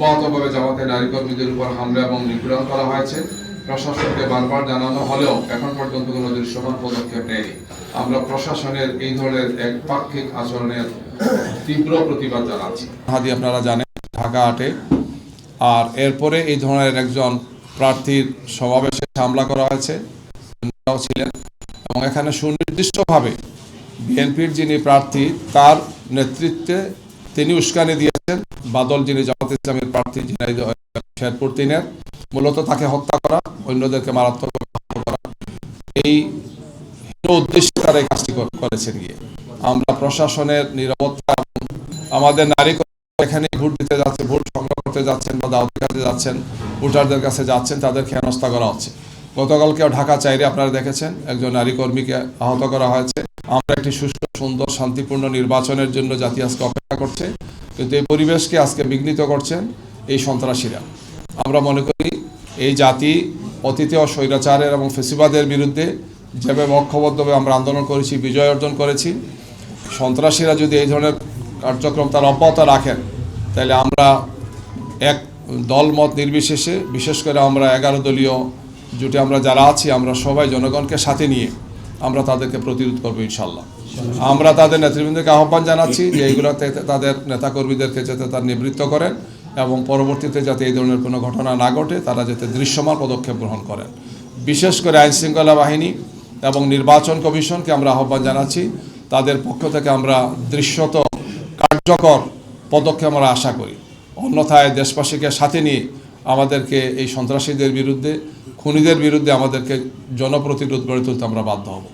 অব্যাহতভাবে জামাতে নারী কর্মীদের উপর হামলা এবং নিপীড়ন করা হয়েছে। প্রশাসনকে বারবার জানানো হলেও এখন পর্যন্ত কোনো দৃশ্যমান পদক্ষেপ নেয়নি। আমরা প্রশাসনের এই ধরনের একপাক্ষিক আচরণের তীব্র প্রতিবাদ জানাচ্ছি। হাদি আপনারা জানেন ঢাকা 8-এ, আর এরপরে এই ধরনের একজন প্রার্থীর সমাবেশে হামলা করা হয়েছে ছিলেন, এবং এখানে সুনির্দিষ্টভাবে বিএনপির যিনি প্রার্থী তার নেতৃত্বে তিনি উস্কানি দিয়েছেন। বাদল যিনি জামাত ইসলামের প্রার্থী শেরপুর 3-এর, মূলত তাকে হত্যা করা, অন্যদেরকে মারাত্মক করা, এই উদ্দেশ্যে তারা এই কাজটি করেছেন। গিয়ে আমরা প্রশাসনের নিরাপত্তা, আমাদের নারী এখানে ভোট দিতে যাচ্ছে, ভোট সংগ্রহ করতে যাচ্ছেন বা দাওয়াতের কাছে যাচ্ছেন, ভোটারদের কাছে যাচ্ছেন, তাদেরকে হেনস্থা করা হচ্ছে। গতকালকেও ঢাকা 4-এ আপনারা দেখেছেন একজন নারী কর্মীকে আহত করা হয়েছে। আমরা একটি সুষ্ঠু, সুন্দর, শান্তিপূর্ণ নির্বাচনের জন্য জাতি আজকে অপেক্ষা করছে, কিন্তু এই পরিবেশকে আজকে বিঘ্নিত করছেন এই সন্ত্রাসীরা। আমরা মনে করি এই জাতি অতীতেও স্বৈরাচারের এবং ফেসিবাদের বিরুদ্ধে যেভাবে ঐক্যবদ্ধভাবে আমরা আন্দোলন করেছি, বিজয় অর্জন করেছি, সন্ত্রাসীরা যদি এই ধরনের কার্যক্রম তার অব্যাহত রাখেন, তাহলে আমরা এক দলমত নির্বিশেষে, বিশেষ করে আমরা 11 দলীয় জোটে আমরা যারা আছি, আমরা সবাই জনগণকে সাথে নিয়ে আমরা তাদেরকে প্রতিরোধ করবো ইনশাল্লাহ। আমরা তাদের নেতৃবৃন্দকে আহ্বান জানাচ্ছি যে এইগুলোতে তাদের নেতাকর্মীদেরকে যাতে তার নিবৃত্ত করেন এবং পরবর্তীতে যাতে এই ধরনের কোনো ঘটনা না ঘটে তারা যাতে দৃশ্যমান পদক্ষেপ গ্রহণ করেন। বিশেষ করে আইনশৃঙ্খলা বাহিনী এবং নির্বাচন কমিশনকে আমরা আহ্বান জানাচ্ছি, তাদের পক্ষ থেকে আমরা দৃশ্যত কার্যকর পদক্ষেপ আমরা আশা করি। অন্যথায় দেশবাসীকে সাথে নিয়ে আমাদেরকে এই সন্ত্রাসীদের বিরুদ্ধে, খুনিদের বিরুদ্ধে আমাদেরকে জনপ্রতিরোধ গড়ে তুলতে আমরা বাধ্য হব।